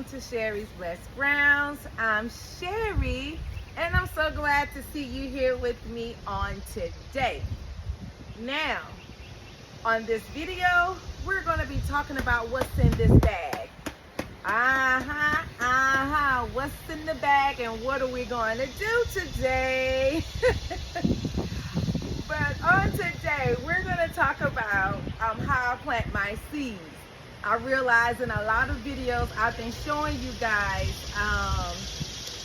to Sherry's Blessed Grounds. I'm Sherry, and I'm so glad to see you here with me on today. Now, on this video, we're going to be talking about what's in this bag. What's in the bag and what are we going to do today? But on today, we're going to talk about how I plant my seeds. I realize in a lot of videos I've been showing you guys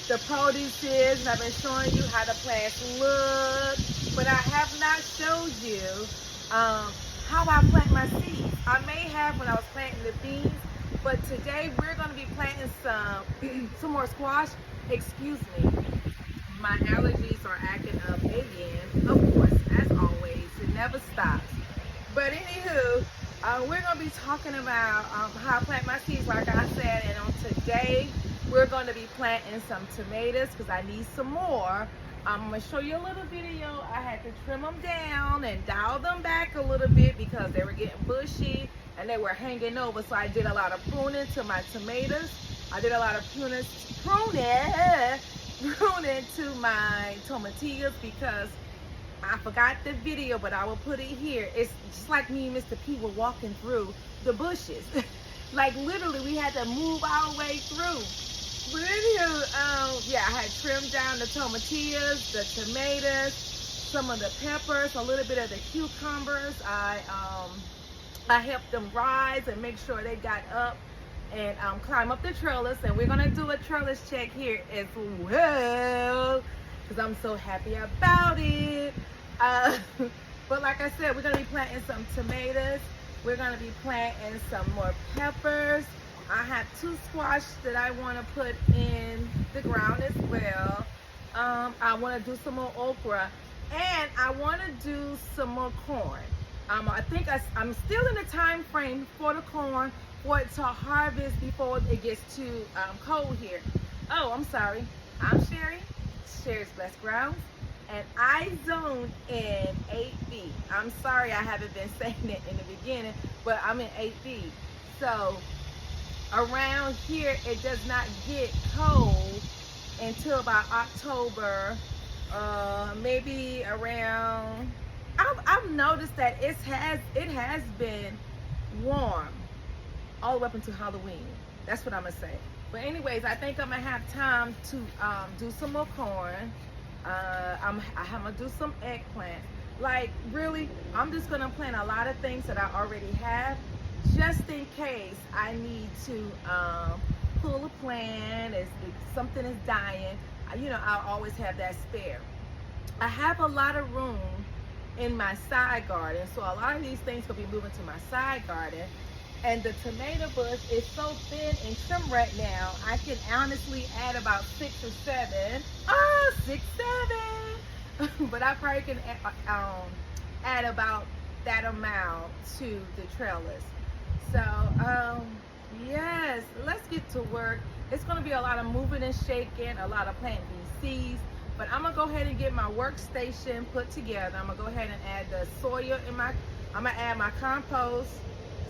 the produces, and I've been showing you how the plants look, but I have not showed you how I plant my seeds. I may have when I was planting the beans, but today we're going to be planting some more squash. Excuse me, my allergies are acting up again, of course, as always. It never stops. But anywho, we're going to be talking about how I plant my seeds, like I said, and on today we're going to be planting some tomatoes because I need some more. I'm going to show you a little video. I had to trim them down and dial them back a little bit because they were getting bushy and they were hanging over, so I did a lot of pruning to my tomatoes. I did a lot of pruning to my tomatillos because I forgot the video, but I will put it here. It's just like me and Mr. P were walking through the bushes. Like literally we had to move our way through. But anywho, yeah, I had trimmed down the tomatillos, the tomatoes, some of the peppers, a little bit of the cucumbers. I helped them rise and make sure they got up and climb up the trellis. And we're gonna do a trellis check here as well because I'm so happy about it. But like I said, we're gonna be planting some tomatoes. We're gonna be planting some more peppers. I have 2 squash that I want to put in the ground as well. I want to do some more okra, and I want to do some more corn. I think I'm still in the time frame for the corn for it to harvest before it gets too cold here. Oh, I'm sorry. I'm Sherry's Blessed Grounds, and I zoned in 8B. I'm sorry I haven't been saying it in the beginning, but I'm in 8B. So around here it does not get cold until about October, maybe around. I've noticed that it has been warm all the way up until Halloween. That's what I'm gonna say. But anyways, I think I'm gonna have time to do some more corn. I'm gonna do some eggplant. Like really, I'm just gonna plant a lot of things that I already have, just in case I need to pull a plant if something is dying. You know, I'll always have that spare. I have a lot of room in my side garden, so a lot of these things will be moving to my side garden. And the tomato bush is so thin and trim right now, I can honestly add about 6 or 7. Oh, 6, 7. But I probably can add about that amount to the trellis. So, yes, let's get to work. It's going to be a lot of moving and shaking, a lot of planting seeds. But I'm going to go ahead and get my workstation put together. I'm going to go ahead and add the soil in I'm going to add my compost,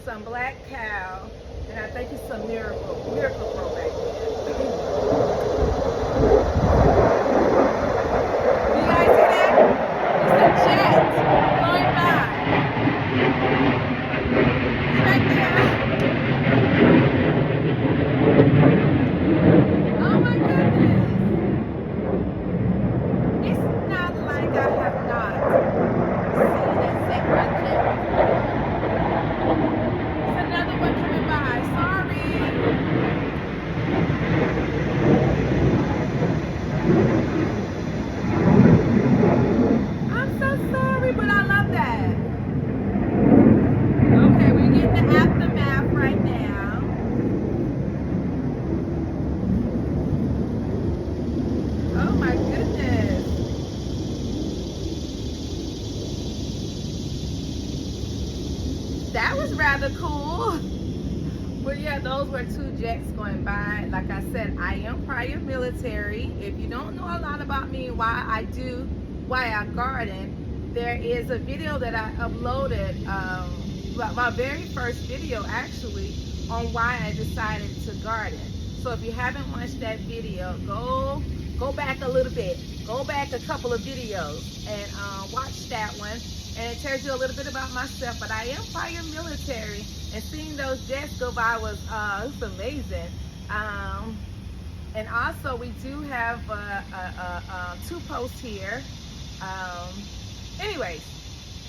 some black cow, and I think it's some miracle grow back there. Do you guys see that? It's a jet going by. It's back there. Oh my goodness. It's not like I have not seen that thing right there before. It's another one coming by. Sorry. I'm so sorry, but I love that. Okay, we're getting the aftermath right now. Oh my goodness. That was rather cool. But yeah, those were 2 jets going by. Like I said, I am prior military. If you don't know a lot about me, why I garden, there is a video that I uploaded, my very first video actually, on why I decided to garden. So if you haven't watched that video, go back a little bit. Go back a couple of videos and watch that one. And it tells you a little bit about myself. But I am prior military, and seeing those jets go by was amazing. And also we do have 2 posts here. Anyways,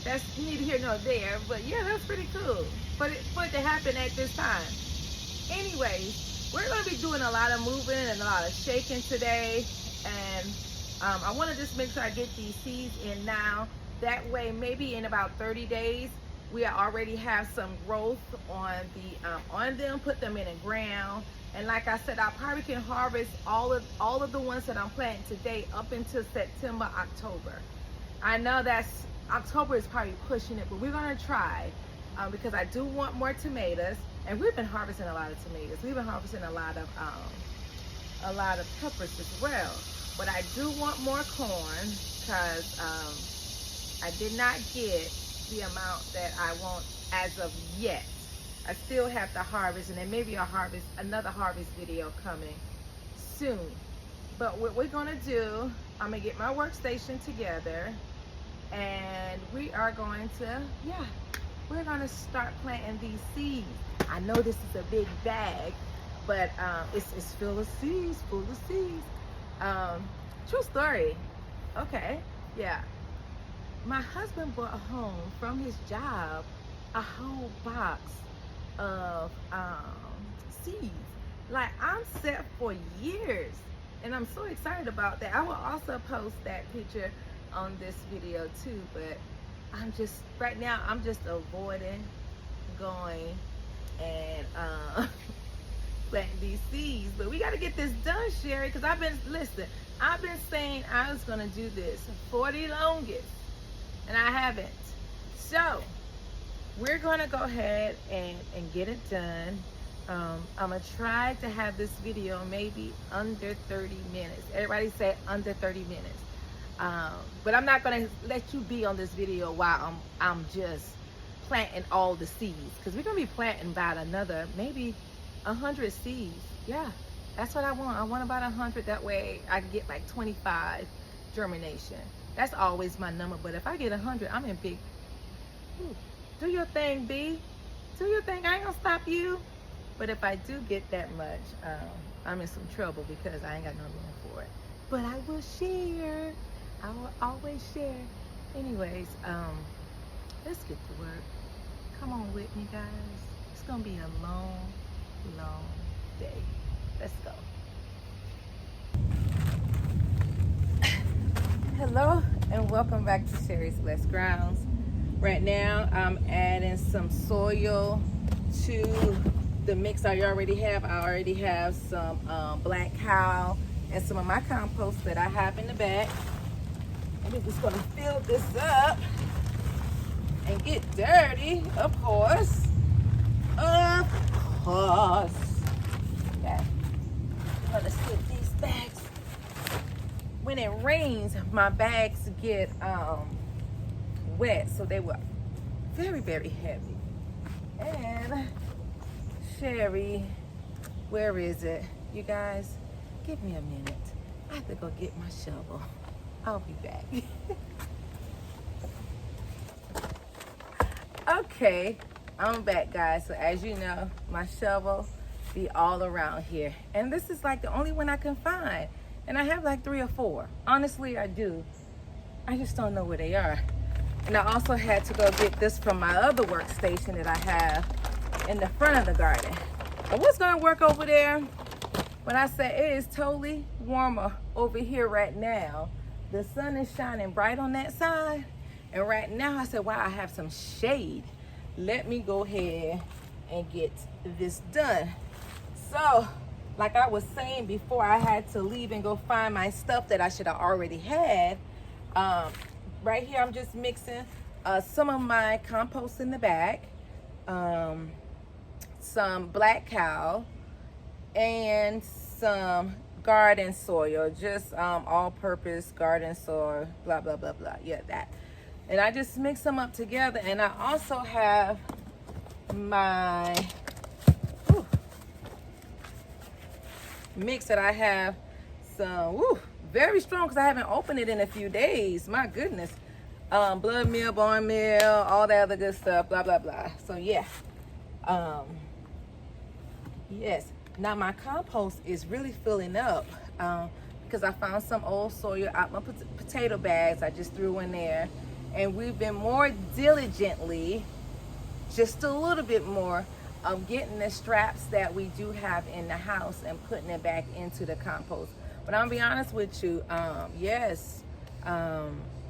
that's neither here nor there. But yeah, that's pretty cool. For it to happen at this time. Anyways, we're going to be doing a lot of moving and a lot of shaking today. And I want to just make sure I get these seeds in now. That way, maybe in about 30 days, we already have some growth on them, put them in the ground. And like I said, I probably can harvest all of the ones that I'm planting today up until September, October. I know October is probably pushing it, but we're going to try because I do want more tomatoes. And we've been harvesting a lot of tomatoes. We've been harvesting a lot of peppers as well. But I do want more corn because I did not get the amount that I want as of yet. I still have to harvest, and then maybe another harvest video coming soon. But what we're gonna do, I'm gonna get my workstation together, and we are going to, we're gonna start planting these seeds. I know this is a big bag, but it's full of seeds, true story. Okay, yeah. My husband brought home from his job a whole box of seeds. Like, I'm set for years, and I'm so excited about that. I will also post that picture on this video too, but right now I'm just avoiding going and planting these seeds. But we got to get this done, Sherry, because I've been saying I was gonna do this for the longest, and I haven't. So we're gonna go ahead and get it done. I'm gonna try to have this video maybe under 30 minutes. Everybody say under 30 minutes. But I'm not gonna let you be on this video while I'm just planting all the seeds, because we're gonna be planting about another maybe 100 seeds. Yeah, that's what I want. I want about 100. That way I can get like 25 germination. That's always my number. But if I get 100, I'm in big. Ooh, do your thing, B. Do your thing. I ain't gonna stop you. But if I do get that much, I'm in some trouble because I ain't got no room for it. But I will share. I will always share. Anyways, let's get to work. Come on with me, guys. It's gonna be a long day. Let's go. Hello and welcome back to Sherry's Blessed Grounds. Right now I'm adding some soil to the mix I already have. I already have some black cow and some of my compost that I have in the back. And we're just gonna fill this up and get dirty, of course. Of course. Okay. Let's get these bags. When it rains, my bags get wet, so they were very, very heavy. And Sherry, where is it? You guys, give me a minute. I have to go get my shovel. I'll be back. Okay, I'm back, guys. So as you know, my shovel be all around here. And this is like the only one I can find. And I have like 3 or 4. Honestly, I do. I just don't know where they are. And I also had to go get this from my other workstation that I have in the front of the garden. But what's gonna work over there? When I say it is totally warmer over here right now. The sun is shining bright on that side. And right now I said, wow, I have some shade. Let me go ahead and get this done. So, like I was saying before, I had to leave and go find my stuff that I should have already had. Right here, I'm just mixing some of my compost in the back, some black cow, and some garden soil, just all-purpose garden soil, blah, blah, blah, blah. Yeah, that. And I just mix them up together. And I also have my mix that I have some, very strong because I haven't opened it in a few days. My goodness. Blood meal, bone meal, all that other good stuff, blah, blah, blah. So yeah. Yes. Now my compost is really filling up because I found some old soil out my potato bags I just threw in there. And we've been more diligently, just a little bit more, getting the straps that we do have in the house and putting it back into the compost. But I'm gonna be honest with you, yes,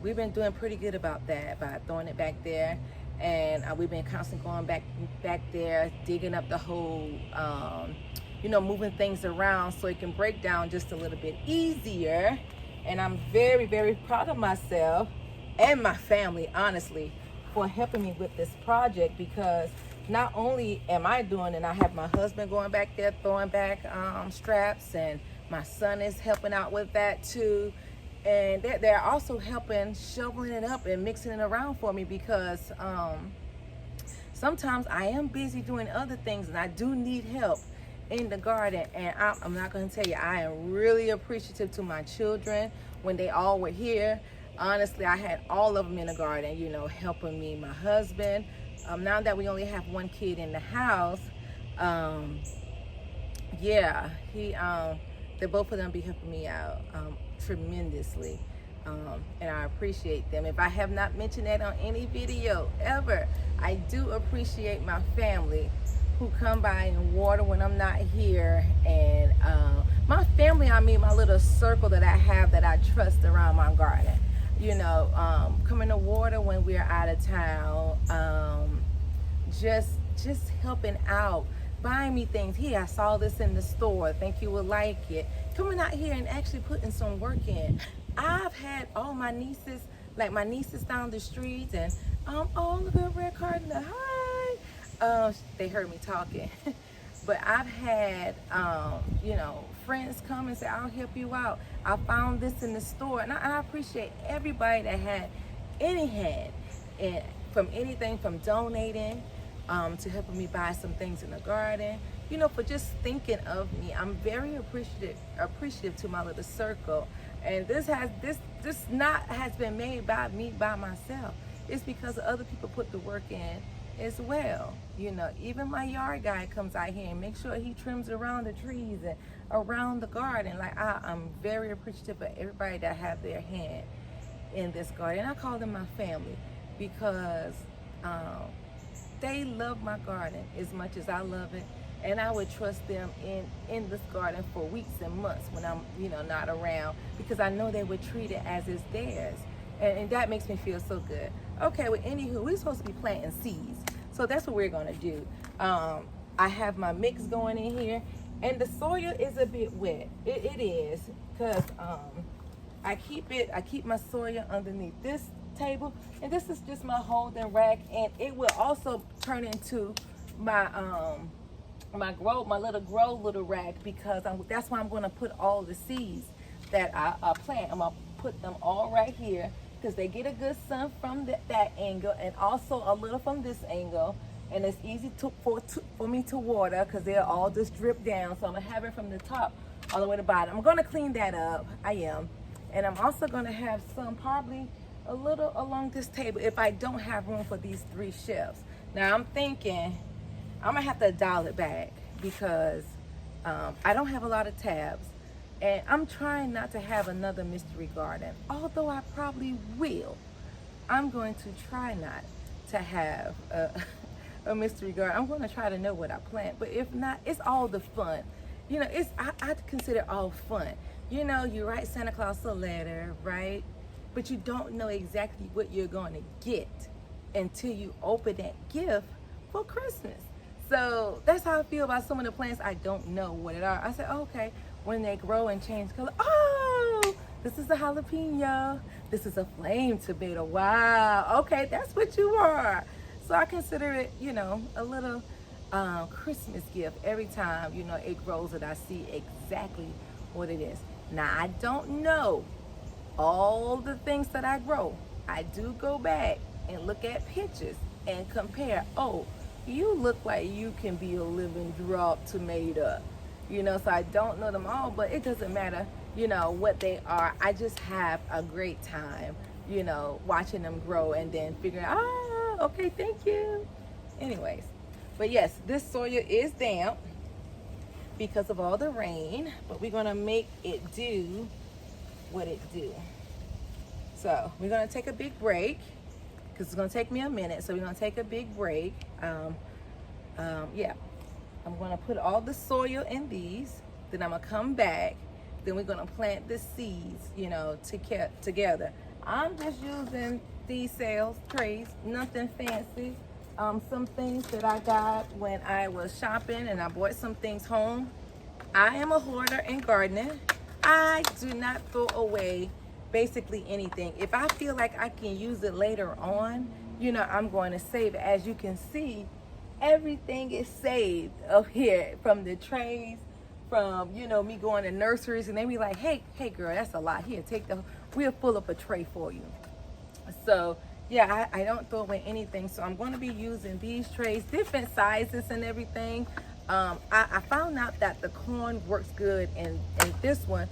we've been doing pretty good about that by throwing it back there. And we've been constantly going back there, digging up the hole, moving things around so it can break down just a little bit easier. And I'm very, very proud of myself and my family, honestly, for helping me with this project, because not only am I doing it, I have my husband going back there throwing back straps, and my son is helping out with that too. And they're also helping shoveling it up and mixing it around for me, because sometimes I am busy doing other things and I do need help in the garden. And I'm not going to tell you, I am really appreciative to my children when they all were here. Honestly, I had all of them in the garden, helping me. My husband, now that we only have one kid in the house, they both of them be helping me out tremendously, and I appreciate them. If I have not mentioned that on any video ever, I do appreciate my family who come by and water when I'm not here. And my family, I mean my little circle that I have that I trust around my garden, coming to water when we're out of town, just helping out, buying me things. Here, I saw this in the store, think you would like it. Coming out here and actually putting some work in. I've had all my nieces, like my nieces down the street, and oh, look at Red Cardinal, hi. They heard me talking. But I've had, friends come and say, I'll help you out. I found this in the store. And I appreciate everybody that had any hand, and from anything from donating to helping me buy some things in the garden, for just thinking of me. I'm very appreciative to my little circle. And this has been made by me, by myself. It's because other people put the work in as well. Even my yard guy comes out here and makes sure he trims around the trees and around the garden. Like, I'm very appreciative of everybody that have their hand in this garden. I call them my family because they love my garden as much as I love it. And I would trust them in this garden for weeks and months when I'm, not around, because I know they would treat it as it's theirs. And that makes me feel so good. Okay, well, anywho, we're supposed to be planting seeds. So that's what we're going to do. I have my mix going in here. And the soil is a bit wet. It is, because I keep my soil underneath this table. And this is just my holding rack. And it will also turn into my little rack, because that's why I'm going to put all the seeds that I plant. I'm going to put them all right here, because they get a good sun from that angle, and also a little from this angle, and it's easy for me to water, because they'll all just drip down. So I'm going to have it from the top all the way to the bottom. I'm going to clean that up. I am. And I'm also going to have some, probably a little along this table, if I don't have room for these 3 shelves. Now I'm thinking I'm gonna have to dial it back, because I don't have a lot of tabs, and I'm trying not to have another mystery garden, although I probably will. I'm going to try not to have a mystery garden. I'm going to try to know what I plant, but if not, it's all the fun. I consider it all fun. You write Santa Claus a letter, right? But you don't know exactly what you're going to get until you open that gift for Christmas. So that's how I feel about some of the plants. I don't know what it are. I said, okay, when they grow and change color, oh, this is a jalapeno. This is a flame tomato. Wow. Okay, that's what you are. So I consider it, a little Christmas gift every time, it grows and I see exactly what it is. Now, I don't know all the things that I grow. I do go back and look at pictures and compare. Oh, you look like you can be a living drop tomato. you know, so I don't know them all, but it doesn't matter, you know, what they are. I just have a great time, you know, watching them grow and then figuring out, okay, thank you. Anyways, but yes, this soil is damp because of all the rain, but we're gonna make it do what it do. So we're gonna take a big break because it's gonna take me a minute. So we're gonna take a big break. Yeah, I'm gonna put all the soil in these. Then I'm gonna come back. Then we're gonna plant the seeds, you know, together. I'm just using these sales trays, nothing fancy. Some things that I got when I was shopping and I bought some things home. I am a hoarder and gardener. I do not throw away basically anything. If I feel like I can use it later on, you know, I'm going to save it. As you can see, everything is saved up here, from the trays, from, you know, me going to nurseries and they be like, hey girl, that's a lot. Here, we'll fill up a tray for you. So yeah, I don't throw away anything. So I'm going to be using these trays, different sizes and everything. I found out that the corn works good in this one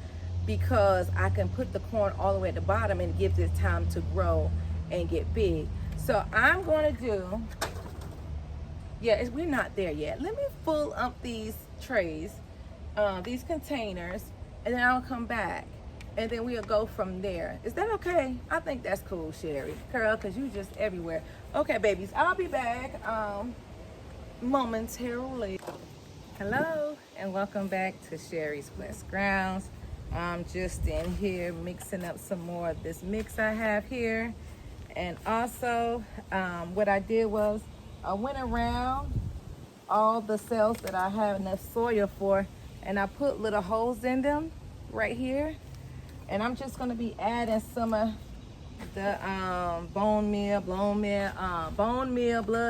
because I can put the corn all the way at the bottom and it gives it time to grow and get big. So I'm going to do, yeah, we're not there yet. Let me fill up these trays, these containers, and then I'll come back. And then we'll go from there. Is that okay? I think that's cool, Sherry. Girl, because you just everywhere. Okay, babies, I'll be back momentarily. Hello, and welcome back to Sherry's Blessed Grounds. I'm just in here mixing up some more of this mix I have here. And also, what I did was I went around all the cells that I have enough soil for, and I put little holes in them right here. And I'm just gonna be adding some of the bone meal, blood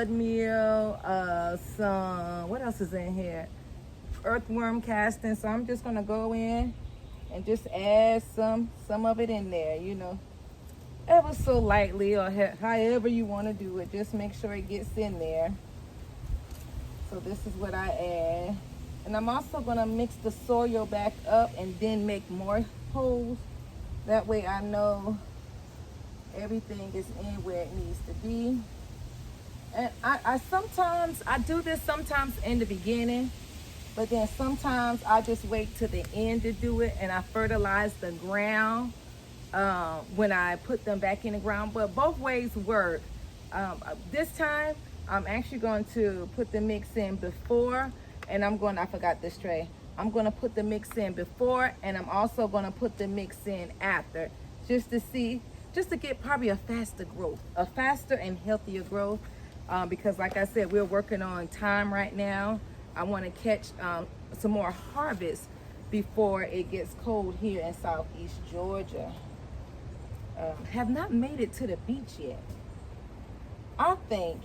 meal, some, what else is in here? Earthworm casting. So I'm just gonna go in and just add some of it in there, you know, ever so lightly, or however you wanna do it. Just make sure it gets in there. So this is what I add. And I'm also gonna mix the soil back up and then make more holes. That way I know everything is in where it needs to be. And I do this sometimes in the beginning, but then sometimes I just wait to the end to do it, and I fertilize the ground when I put them back in the ground. But both ways work. This time I'm actually going to put the mix in before, and I forgot this tray. I'm going to put the mix in before, and I'm also going to put the mix in after, just to get probably a faster and healthier growth, because like I said, we're working on time right now. I want to catch some more harvest before it gets cold here in Southeast Georgia. Have not made it to the beach yet. I think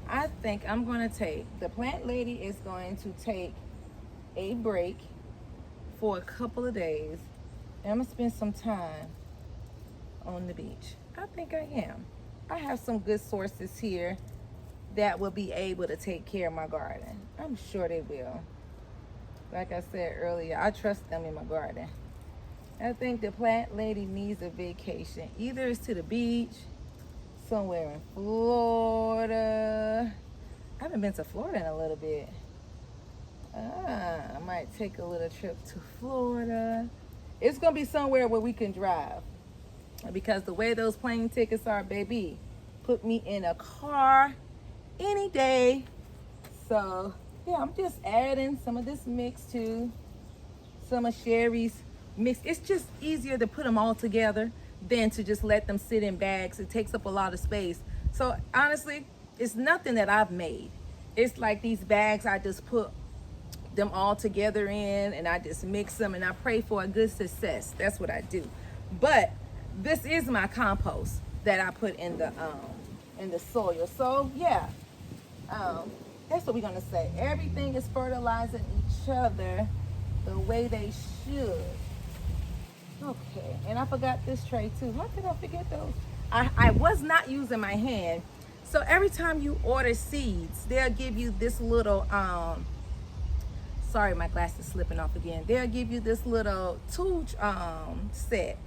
I'm going to the plant lady is going to take a break for a couple of days, and I'm gonna spend some time on the beach. I think I am. I have some good sources here that will be able to take care of my garden. I'm sure they will. Like I said earlier, I trust them in my garden. I think the plant lady needs a vacation. Either it's to the beach, somewhere in Florida. I haven't been to Florida in a little bit. I might take a little trip to Florida. It's gonna be somewhere where we can drive, because the way those plane tickets are, baby, put me in a car any day. So yeah, I'm just adding some of this mix to some of Sherry's mix. It's just easier to put them all together than to just let them sit in bags. It takes up a lot of space. So honestly, it's nothing that I've made. It's like these bags I just put them all together in, and I just mix them, and I pray for a good success. That's what I do. But this is my compost that I put in the soil. So yeah, that's what we're gonna say. Everything is fertilizing each other the way they should. Okay, and I forgot this tray too. How could I forget those? I was not using my hand. So every time you order seeds, they'll give you this little Sorry, my glass is slipping off again. They'll give you this little tool set.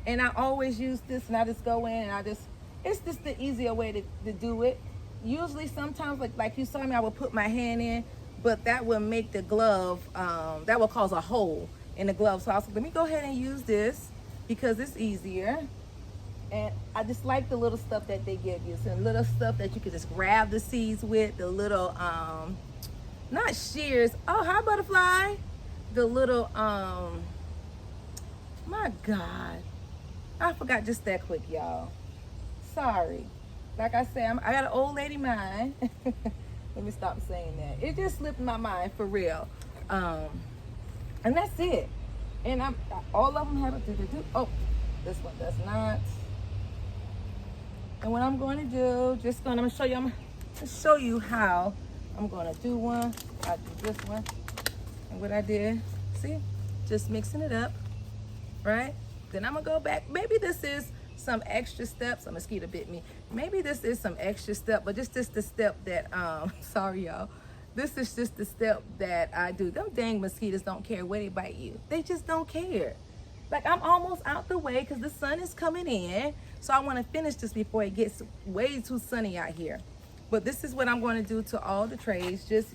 And I always use this, and I just go in and it's just the easier way to do it. Usually sometimes like you saw me, I will put my hand in, but that will make the glove, that will cause a hole in the glove. So I was like, let me go ahead and use this because it's easier. And I just like the little stuff that they give you. Some little stuff that you can just grab the seeds with, the little, not shears. Oh, hi, butterfly. The little, my God. I forgot just that quick, y'all. Sorry. Like I said, I got an old lady mind. Let me stop saying that. It just slipped my mind for real. And that's it. And all of them have a do. Oh, this one does not. And what I'm going to do, I'm going to show you how I'm going to do one. I do this one. And what I did, see, just mixing it up, right? Then I'm going to go back. Maybe this is some extra steps. A mosquito bit me. Maybe this is some extra step, but just the step that, sorry y'all. This is just the step that I do. Them dang mosquitoes don't care where they bite you. They just don't care. Like, I'm almost out the way because the sun is coming in. So I want to finish this before it gets way too sunny out here. But this is what I'm going to do to all the trays. Just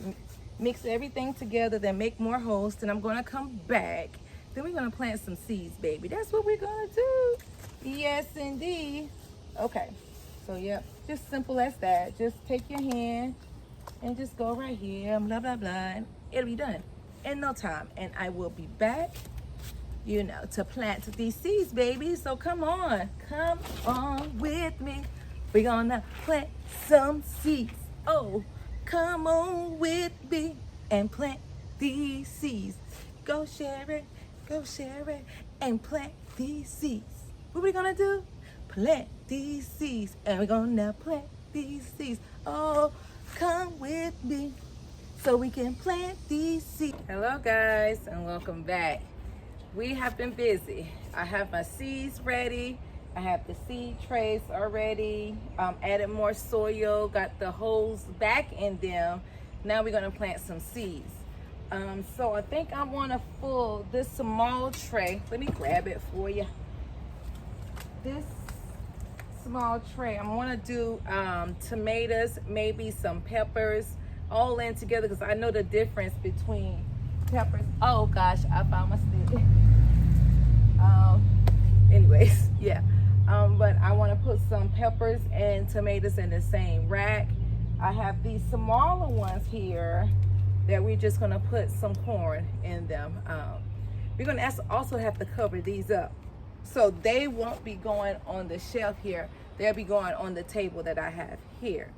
mix everything together, then make more holes. Then I'm going to come back. Then we're going to plant some seeds, baby. That's what we're going to do. Yes, indeed. Okay. So, yep. Just simple as that. Just take your hand and just go right here. Blah, blah, blah. And it'll be done in no time. And I will be back, you know, to plant these seeds, baby. So come on with me. We're gonna plant some seeds. Oh, come on with me and plant these seeds. Go share it, and plant these seeds. What we gonna do? Plant these seeds, and we're gonna plant these seeds. Oh, come with me so we can plant these seeds. Hello, guys, and welcome back. We have been busy. I have my seeds ready. I have the seed trays already. Added more soil, got the holes back in them. Now we're gonna plant some seeds. So I think I wanna fill this small tray. Let me grab it for you. This small tray, I wanna do tomatoes, maybe some peppers, all in together because I know the difference between peppers. Oh gosh, I found my stick. Anyways, yeah. But I want to put some peppers and tomatoes in the same rack. I have these smaller ones here that we're just going to put some corn in them. We're going to also have to cover these up. So they won't be going on the shelf here. They'll be going on the table that I have here.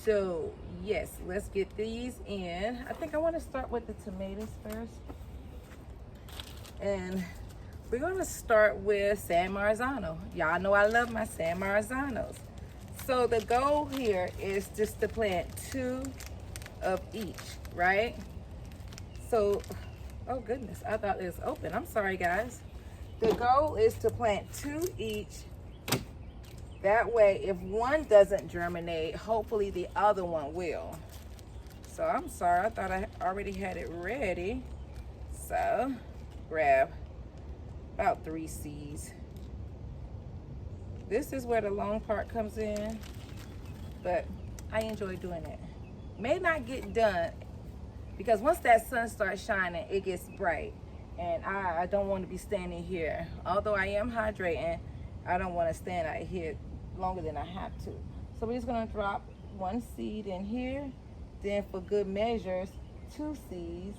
So yes, let's get these in. I think I want to start with the tomatoes first. And we're going to start with San Marzano. Y'all know I love my San Marzanos. So the goal here is just to plant 2 of each, right? So, oh goodness, I thought it was open. I'm sorry, guys. The goal is to plant 2 each. That way, if one doesn't germinate, hopefully the other one will. So I'm sorry, I thought I already had it ready. So grab about 3 seeds. This is where the long part comes in, but I enjoy doing it. May not get done because once that sun starts shining, it gets bright, and I don't want to be standing here. Although I am hydrating, I don't want to stand out here longer than I have to. So we're just going to drop 1 seed in here. Then for good measures, 2 seeds.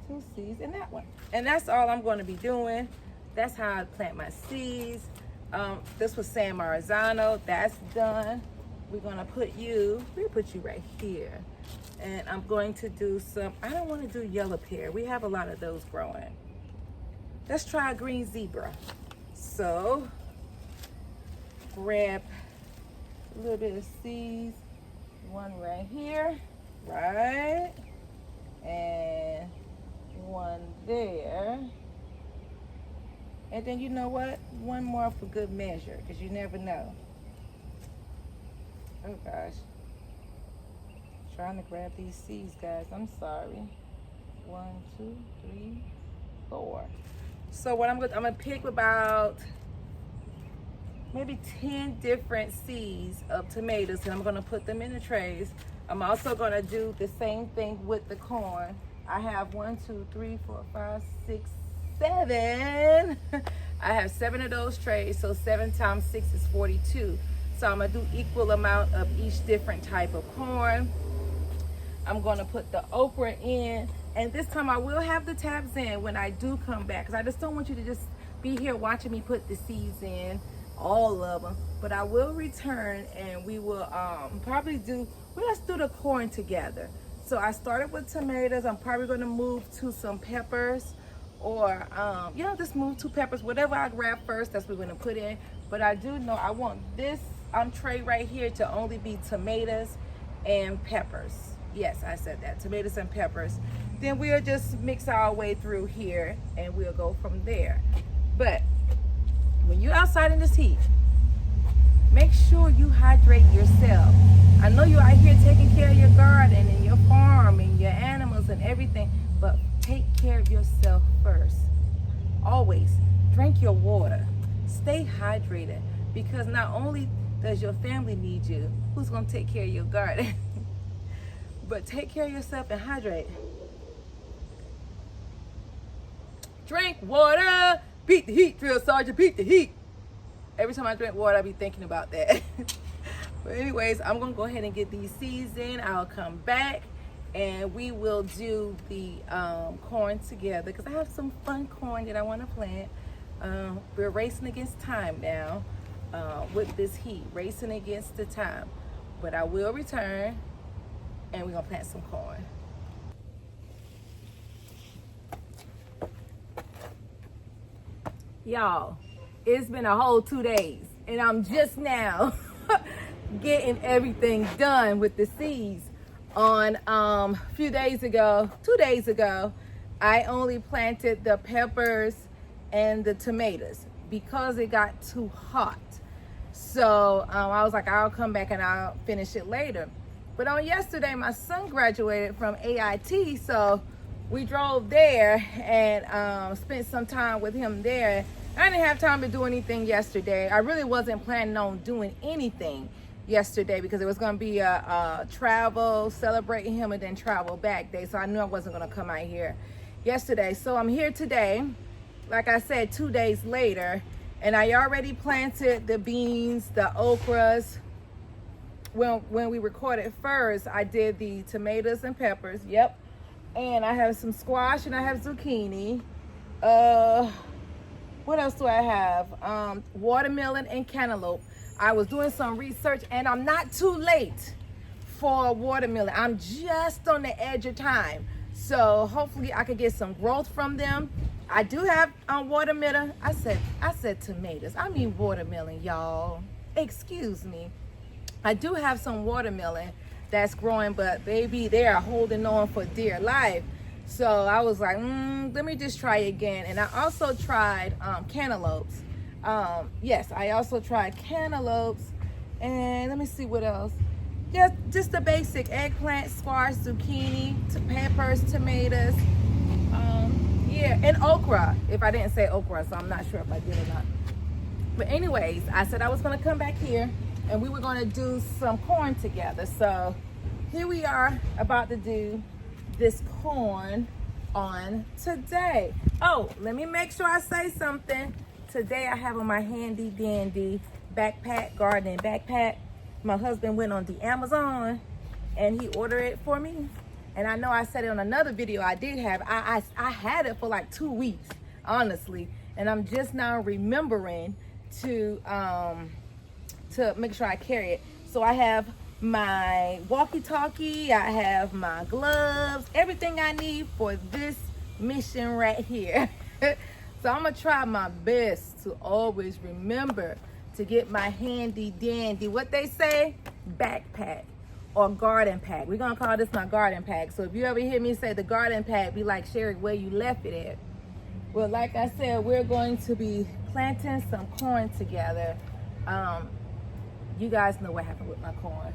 2 seeds in that one. And that's all I'm going to be doing. That's how I plant my seeds. This was San Marzano. That's done. We're going to put you right here. And I'm going to do some, I don't want to do yellow pear. We have a lot of those growing. Let's try green zebra. So grab a little bit of seeds. 1 right here, right? And 1 there. And then you know what? 1 more for good measure, because you never know. Oh gosh. trying to grab these seeds, guys. I'm sorry. 1, 2, 3, 4. So what I'm gonna pick about maybe 10 different seeds of tomatoes, and I'm gonna put them in the trays. I'm also gonna do the same thing with the corn. I have 1, 2, 3, 4, 5, 6, 7. I have 7 of those trays, so 7 times 6 is 42. So I'm gonna do equal amount of each different type of corn. I'm gonna put the okra in, and this time I will have the tabs in when I do come back, because I just don't want you to just be here watching me put the seeds in, all of them. But I will return, and we will probably let's do the corn together. So I started with tomatoes. I'm probably gonna move to some peppers, or just move to peppers. Whatever I grab first, that's what we're gonna put in. But I do know I want this tray right here to only be tomatoes and peppers. Yes, I said that, tomatoes and peppers. Then we'll just mix our way through here, and we'll go from there. But when you're outside in this heat, make sure you hydrate yourself. I know you're out here taking care of your garden and your farm and your animals and everything, but take care of yourself first. Always drink your water. Stay hydrated, because not only does your family need you, who's gonna take care of your garden? But take care of yourself and hydrate. Drink water. Beat the heat, drill sergeant, beat the heat. Every time I drink water, I be thinking about that. But anyways, I'm gonna go ahead and get these seeds in. I'll come back and we will do the corn together, because I have some fun corn that I want to plant. We're racing against time now with this heat, racing against the time. But I will return, and we're gonna plant some corn. Y'all, it's been a whole 2 days, and I'm just now getting everything done with the seeds. On a few days ago, 2 days ago, I only planted the peppers and the tomatoes because it got too hot. So I was like, I'll come back and I'll finish it later. But on yesterday, my son graduated from AIT, so we drove there and spent some time with him there. I didn't have time to do anything yesterday. I really wasn't planning on doing anything yesterday because it was going to be a travel, celebrating him, and then travel back day. So I knew I wasn't going to come out here yesterday. So I'm here today, like I said, 2 days later, and I already planted the beans, the okras. When we recorded first, I did the tomatoes and peppers. Yep. And I have some squash and I have zucchini. What else do I have? Watermelon and cantaloupe. I was doing some research, and I'm not too late for watermelon. I'm just on the edge of time. So hopefully I could get some growth from them. I do have watermelon. I said tomatoes. I mean watermelon, y'all. Excuse me. I do have some watermelon that's growing, but baby, they are holding on for dear life. So I was like, let me just try again. And I also tried cantaloupes. Yes, I also tried cantaloupes. And let me see what else. Just the basic eggplant, squash, zucchini, peppers, tomatoes. Yeah, and okra, if I didn't say okra, so I'm not sure if I did or not. But anyways, I said I was gonna come back here and we were gonna do some corn together. So here we are about to do this corn on today. Oh, let me make sure I say something. Today I have on my handy dandy backpack, gardening backpack. My husband went on the Amazon and he ordered it for me. And I know I said it on another video I did have. I had it for like 2 weeks, honestly. And I'm just now remembering to make sure I carry it. So I have my walkie-talkie, I have my gloves, everything I need for this mission right here. So I'm gonna try my best to always remember to get my handy dandy, what they say, backpack or garden pack. We're gonna call this my garden pack. So if you ever hear me say the garden pack, be like, Sherry, where you left it at? Well, like I said, we're going to be planting some corn together. You guys know what happened with my corn.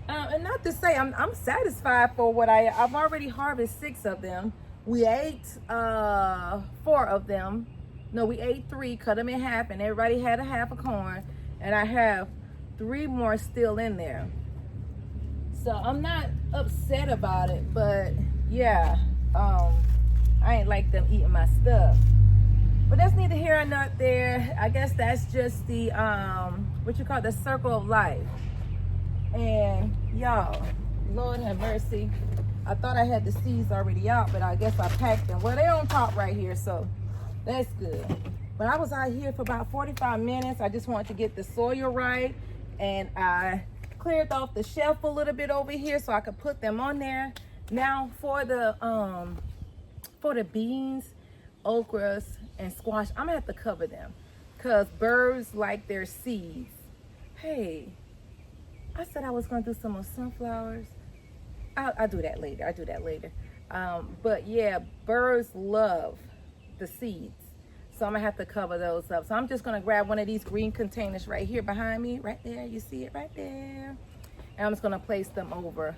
And not to say I'm satisfied for what I've already harvested 6 of them. We ate 4 of them. No, we ate 3, cut them in half, and everybody had a half a corn. And I have 3 more still in there. So I'm not upset about it, but yeah, I ain't like them eating my stuff. But that's neither here nor there. I guess that's just the what you call the circle of life. And y'all, Lord have mercy. I thought I had the seeds already out, but I guess I packed them. Well, they're on top right here, so that's good. But I was out here for about 45 minutes. I just wanted to get the soil right, and I cleared off the shelf a little bit over here so I could put them on there. Now for the beans, okras, and squash, I'm gonna have to cover them because birds like their seeds. Hey, I said I was gonna do some more sunflowers. I'll do that later. But yeah, birds love the seeds. So I'm gonna have to cover those up. So I'm just gonna grab one of these green containers right here behind me, right there. You see it right there. And I'm just gonna place them over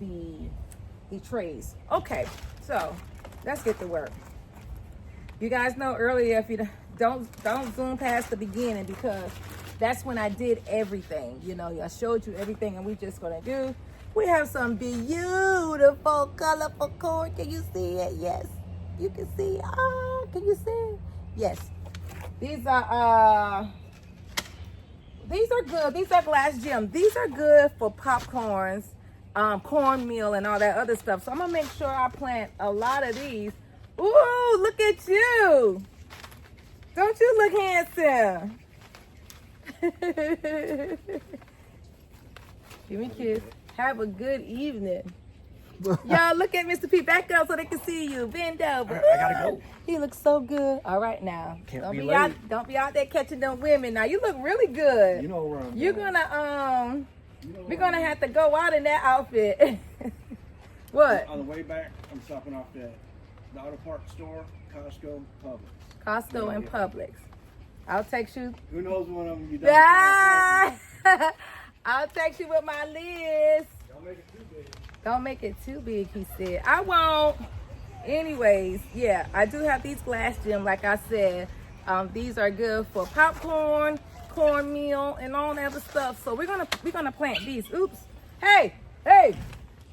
the trays. Okay, so let's get to work. You guys know earlier, if you don't zoom past the beginning, because that's when I did everything. You know, I showed you everything, and we just gonna do. We have some beautiful, colorful corn. Can you see it? Yes, you can see. Ah, can you see it? Yes. These are good. These are glass gem. These are good for popcorns, cornmeal, and all that other stuff. So I'm gonna make sure I plant a lot of these. Ooh, look at you! Don't you look handsome? Give me a kiss. Have a good evening. Y'all look at Mr. P. Back up so they can see you. Bend over. I gotta go. He looks so good. All right now. Don't be late. Don't be out there catching them women. Now you look really good. You know where I'm You're going. gonna we're gonna have to go out in that outfit. What? On the way back, I'm stopping off at the auto parts store, Costco, Publix. Costco and Publix. I'll text you. Who knows one of them you don't. Ah! I'll text you with my list. Don't make it too big. Don't make it too big, he said. I won't. Anyways, yeah, I do have these glass gem, like I said. These are good for popcorn, cornmeal, and all that other stuff. So we're gonna plant these. Oops. Hey,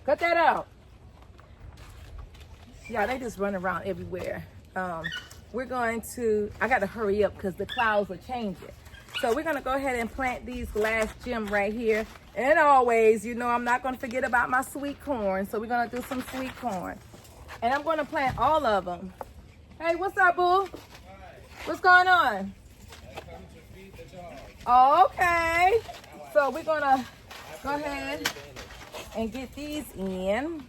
cut that out. Yeah, they just run around everywhere. We're going to, I got to hurry up because the clouds are changing. So we're going to go ahead and plant these glass gem right here. And always, you know, I'm not going to forget about my sweet corn. So we're going to do some sweet corn. And I'm going to plant all of them. Hey, what's up, boo? Hi. What's going on? I come to feed the dog. Okay. So we're going to go ahead and get these in.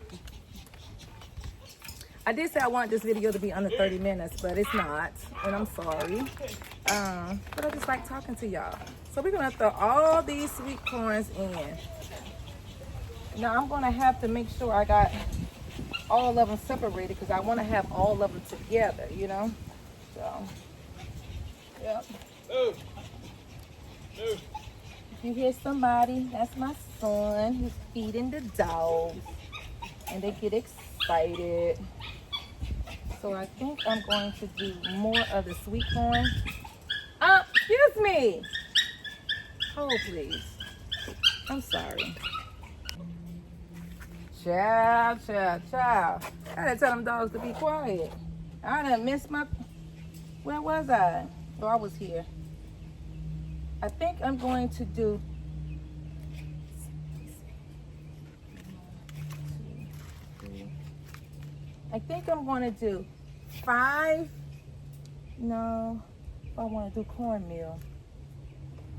I did say I want this video to be under 30 minutes, but it's not, and I'm sorry. But I just like talking to y'all. So we're gonna throw all these sweet corns in. Now I'm gonna have to make sure I got all of them separated because I want to have all of them together, you know. So, yep. Move. If you hear somebody, that's my son. He's feeding the dogs, and they get excited. So I think I'm going to do more of the sweet corn. Excuse me. Hold, please. I'm sorry. Child. I gotta tell them dogs to be quiet. I done missed my... Where was I? Oh, I was here. I think I'm going to do... I think I'm going to do 5. No, I want to do cornmeal.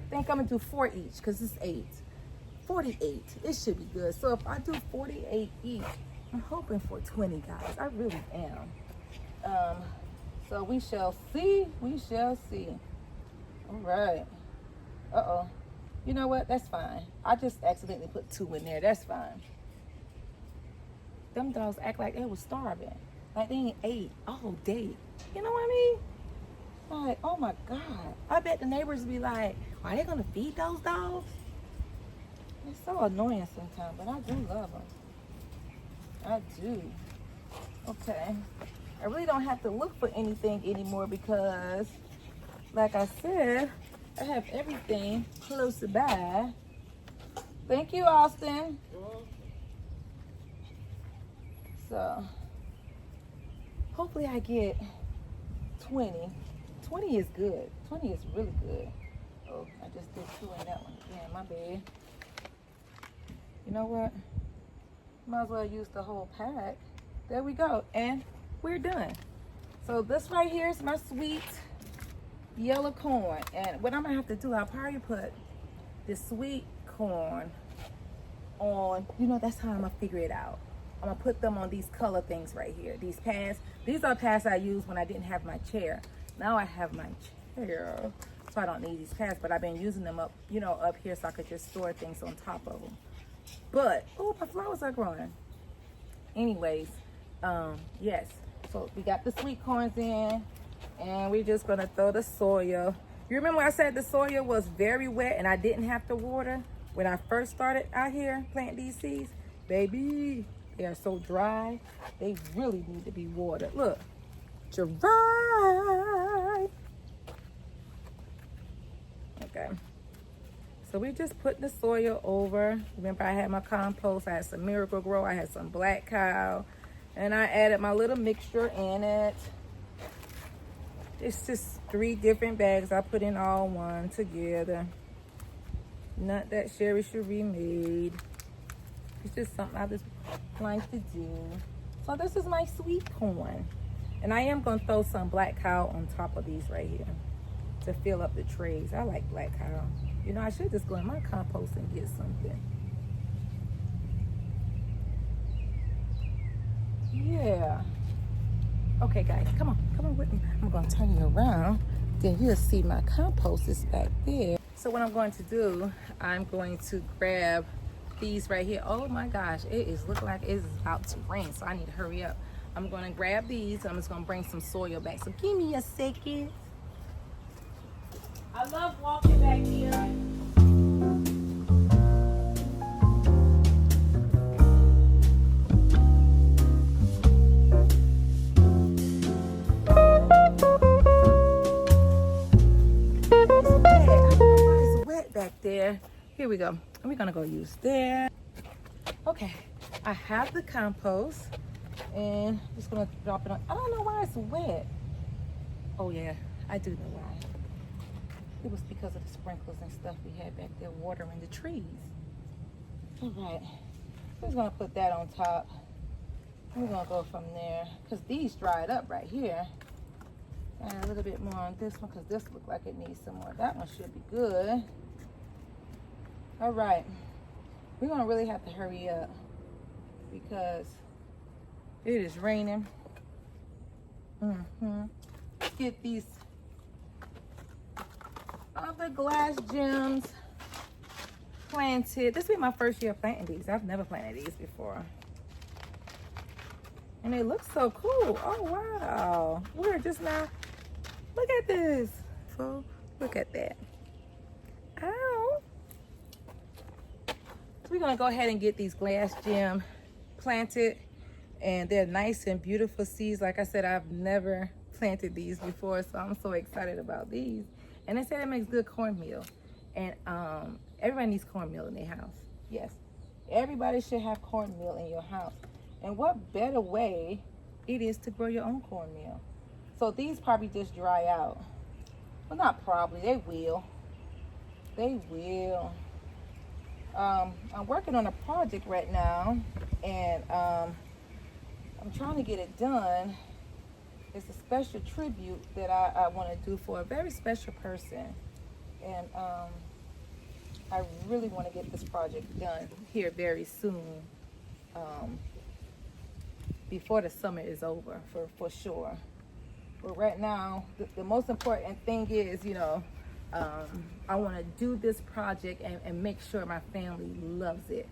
I think I'm going to do 4 each because it's 8. 48. It should be good. So if I do 48 each, I'm hoping for 20, guys. I really am. So we shall see. We shall see. All right. Uh-oh. You know what? That's fine. I just accidentally put 2 in there. That's fine. Them dogs act like they was starving. Like they ain't ate all day. You know what I mean? Like, oh my God. I bet the neighbors be like, are they gonna feed those dogs? It's so annoying sometimes, but I do love them. I do. Okay. I really don't have to look for anything anymore because, like I said, I have everything close by. Thank you, Austin. So, hopefully I get 20. 20 is good. 20 is really good. Oh, I just did 2 in that one. Yeah, my bad. You know what? Might as well use the whole pack. There we go. And we're done. So this right here is my sweet yellow corn. And what I'm going to have to do, I'll probably put the sweet corn on, you know, that's how I'm going to figure it out. I'm going to put them on these color things right here. These pads. These are pads I used when I didn't have my chair. Now I have my chair, so I don't need these pads. But I've been using them up, you know, up here so I could just store things on top of them. But, oh, my flowers are growing. Anyways, yes. So we got the sweet corns in, and we're just going to throw the soil. You remember I said the soil was very wet and I didn't have to water when I first started out here planting these seeds? Baby, they are so dry. They really need to be watered. Look, dry. Okay. So we just put the soil over. Remember I had my compost, I had some Miracle Grow, I had some Black Cow, and I added my little mixture in it. It's just 3 different bags I put in all one together. Not that Sherry Cherie made. It's just something I just like to do. So this is my sweet corn. And I am gonna throw some Black Cow on top of these right here to fill up the trays. I like Black Cow. You know, I should just go in my compost and get something. Yeah. Okay, guys, come on with me. I'm gonna turn you around. Then you'll see my compost is back there. So what I'm going to do, I'm going to grab these right here. Oh my gosh, it is looking like it's about to rain, so I need to hurry up. I'm gonna grab these. I'm just gonna bring some soil back. So give me a second. I love walking back here. It's wet back there. Here we go. And we're gonna go use there. Okay, I have the compost and I'm just gonna drop it on. I don't know why it's wet. Oh yeah, I do know why. It was because of the sprinklers and stuff we had back there watering the trees. All right, we're just gonna put that on top. We're gonna go from there because these dried up right here. And a little bit more on this one because this looks like it needs some more. That one should be good. All right, we're gonna really have to hurry up because it is raining. Get these other glass gems planted. This will be my first year planting these. I've never planted these before. And they look so cool. Oh, wow. We're just now, look at this. So, look at that. Ow. So we're gonna go ahead and get these glass gem planted. And they're nice and beautiful seeds. Like I said, I've never planted these before, so I'm so excited about these. And they said it makes good cornmeal. And everybody needs cornmeal in their house. Yes, everybody should have cornmeal in your house. And what better way it is to grow your own cornmeal. So these probably just dry out. Well, not probably, they will. They will. I'm working on a project right now, and I'm trying to get it done. It's a special tribute that I want to do for a very special person. And I really want to get this project done here very soon. Before the summer is over, for sure. But right now, the most important thing is, you know, I want to do this project and make sure my family loves it.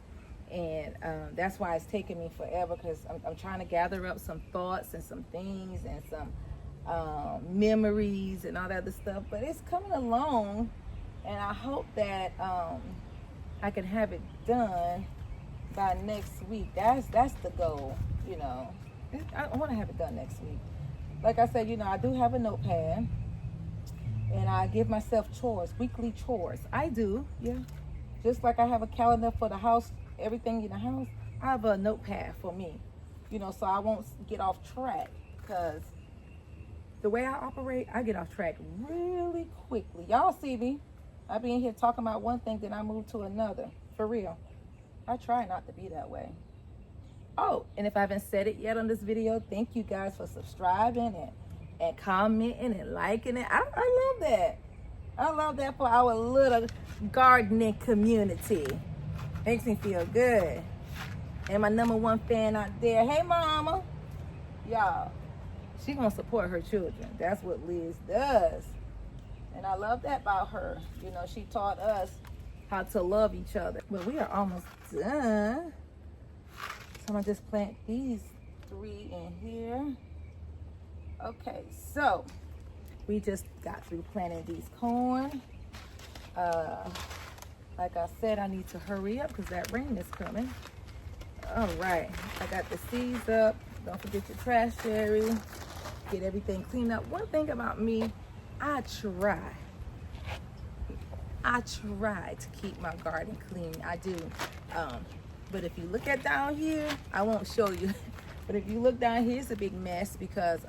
And that's why it's taking me forever, because I'm trying to gather up some thoughts and some things and some memories and all that other stuff. But it's coming along, and I hope that I can have it done by next week. That's the goal, you know. I want to have it done next week. Like I said, you know, I do have a notepad, and I give myself chores, weekly chores. I do, yeah. Just like I have a calendar for the house, everything in the house, I have a notepad for me, you know, so I won't get off track, because the way I operate, I get off track really quickly. Y'all see me. I be in here talking about one thing, then I move to another. For real. I try not to be that way. Oh, and if I haven't said it yet on this video, thank you guys for subscribing and commenting and liking it. I love that. I love that for our little gardening community. Makes me feel good. And my #1 fan out there, hey mama. Y'all, she gonna support her children. That's what Liz does. And I love that about her. You know, she taught us how to love each other. Well, we are almost done. So I'm gonna just plant these 3 in here. Okay, so we just got through planting these corn. Like I said, I need to hurry up because that rain is coming. All right, I got the seeds up. Don't forget your trash, Sherry. Get everything cleaned up. One thing about me, I try to keep my garden clean. I do. But if you look at down here, I won't show you. But if you look down here, it's a big mess because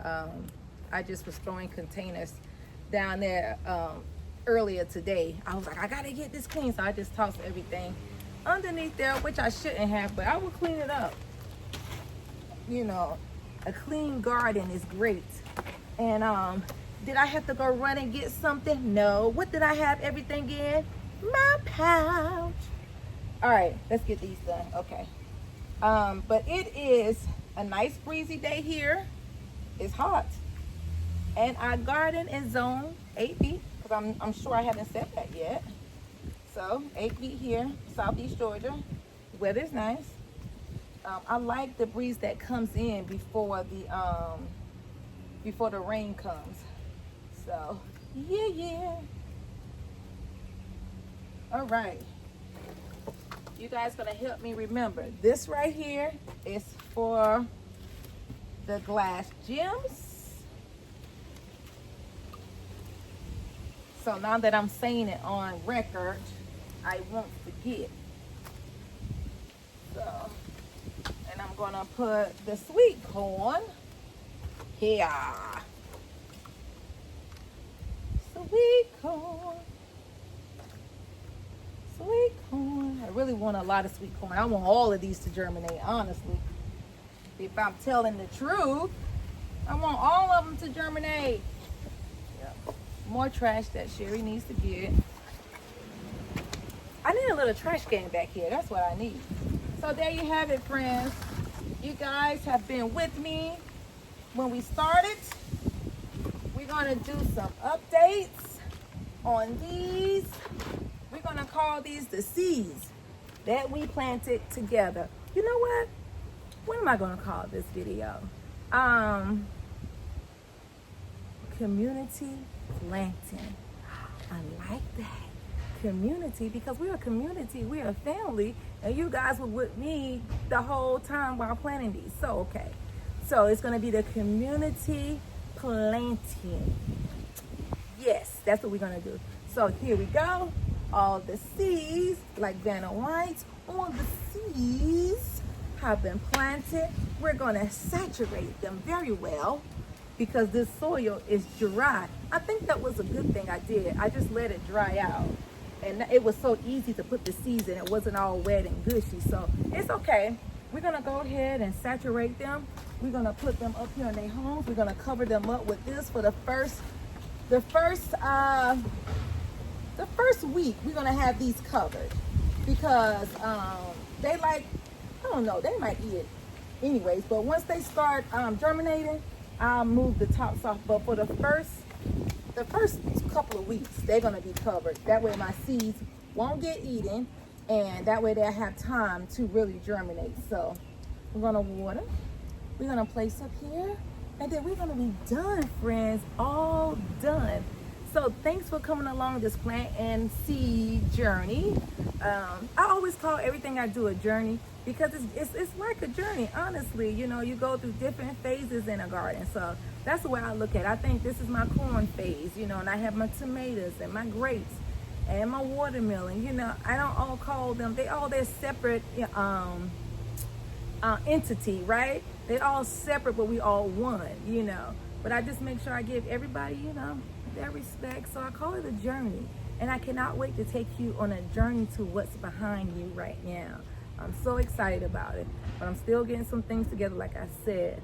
I just was throwing containers down there earlier today. I was like, I gotta get this clean. So I just tossed everything underneath there, which I shouldn't have, but I will clean it up. You know, a clean garden is great. And did I have to go run and get something? No. What did I have everything in? My pouch. All right, let's get these done. Okay. But it is a nice breezy day here. It's hot. And our garden is zone 8B, because I'm sure I haven't said that yet. So 8B here, Southeast Georgia. Weather's nice. I like the breeze that comes in before the rain comes. So yeah. All right. You guys gonna help me remember. This right here is for the glass gems. So now that I'm saying it on record, I won't forget. So, and I'm gonna put the sweet corn here. Sweet corn. Sweet corn. I really want a lot of sweet corn. I want all of these to germinate, honestly. If I'm telling the truth, I want all of them to germinate. Yep. More trash that Sherry needs to get. I need a little trash can back here. That's what I need. So there you have it, friends. You guys have been with me when we started. We're going to do some updates on these. We're going to call these the seeds that we planted together. You know what? What am I going to call this video? Community planting. I like that. Community, because we're a community. We're a family. And you guys were with me the whole time while planting these. So, okay. So, it's going to be the community planting. Yes, that's what we're going to do. So, here we go. All the seeds, like Vanna White, all the seeds have been planted. We're going to saturate them very well because this soil is dry. I think that was a good thing I did. I just let it dry out. And it was so easy to put the seeds in. It wasn't all wet and gushy. So it's okay. We're going to go ahead and saturate them. We're going to put them up here in their homes. We're going to cover them up with this for the first week. We're going to have these covered because they like, I don't know, they might eat it anyways. But once they start germinating, I'll move the tops off. But for the first couple of weeks, they're going to be covered. That way my seeds won't get eaten, and that way they'll have time to really germinate. So we're going to water. We're going to place up here, and then we're going to be done, friends. All done. So thanks for coming along this plant and seed journey. I always call everything I do a journey because it's like a journey, honestly. You know, you go through different phases in a garden. So that's the way I look at it. I think this is my corn phase, you know, and I have my tomatoes and my grapes and my watermelon. You know, I don't all call them, they're separate entity, right? They're all separate, but we all one, you know. But I just make sure I give everybody, you know, their respect. So I call it a journey. And I cannot wait to take you on a journey to what's behind you right now. I'm so excited about it. But I'm still getting some things together, like I said.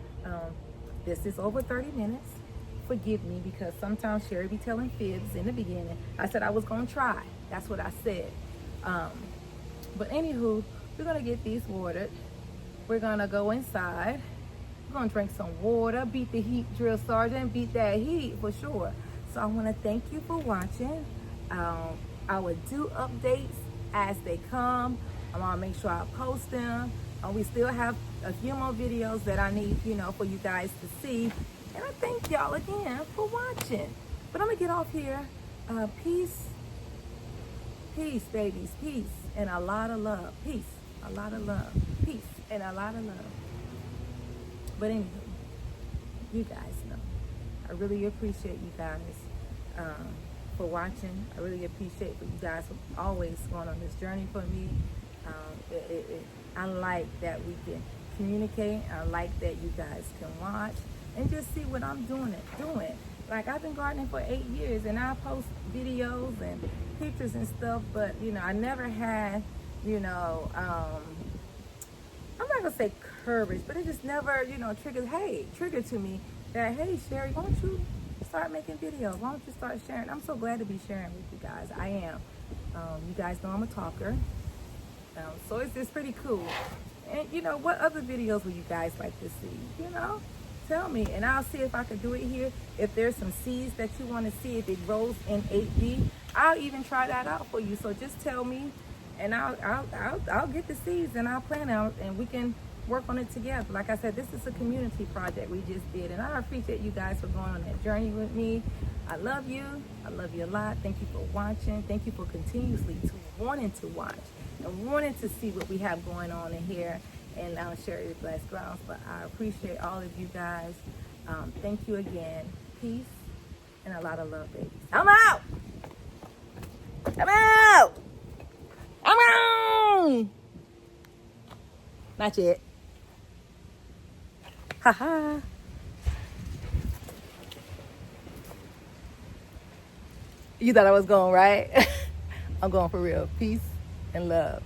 This is over 30 minutes. Forgive me, because sometimes Sherry be telling fibs in the beginning. I said I was going to try. That's what I said. But anywho, we're going to get these watered. We're going to go inside. We're going to drink some water. Beat the heat, drill sergeant. Beat that heat for sure. So I want to thank you for watching. I will do updates as they come. I'm going to make sure I post them. We still have a few more videos that I need, you know, for you guys to see. And I thank y'all again for watching. But I'm going to get off here. Peace. Peace, babies. Peace. And a lot of love. Peace. A lot of love. Peace. And a lot of love. But anyway, you guys know. I really appreciate you guys for watching. I really appreciate you guys for always going on this journey for me. I like that we can communicate. I like that you guys can watch and just see what I'm doing. Like, I've been gardening for 8 years, and I post videos and pictures and stuff, but you know, I never had, you know, I'm not gonna say courage, but it just never, you know, triggered to me that, hey, Sherry, why don't you start making videos? Why don't you start sharing? I'm so glad to be sharing with you guys. I am. You guys know I'm a talker. So it's just pretty cool. And you know, what other videos would you guys like to see? You know, tell me, and I'll see if I can do it here. If there's some seeds that you want to see, if it grows in 8D, I'll even try that out for you. So just tell me, and I'll get the seeds and I'll plant out, and we can work on it together. Like I said, this is a community project we just did, and I appreciate you guys for going on that journey with me. I love you. I love you a lot. Thank you for watching. Thank you for continuously wanting to watch and wanting to see what we have going on in here and Sherry's Blessed Grounds. But I appreciate all of you guys. Thank you again. Peace and a lot of love, babies. I'm out. I'm out. I'm out. Not yet. Haha. You thought I was going, right? I'm going for real. Peace and love.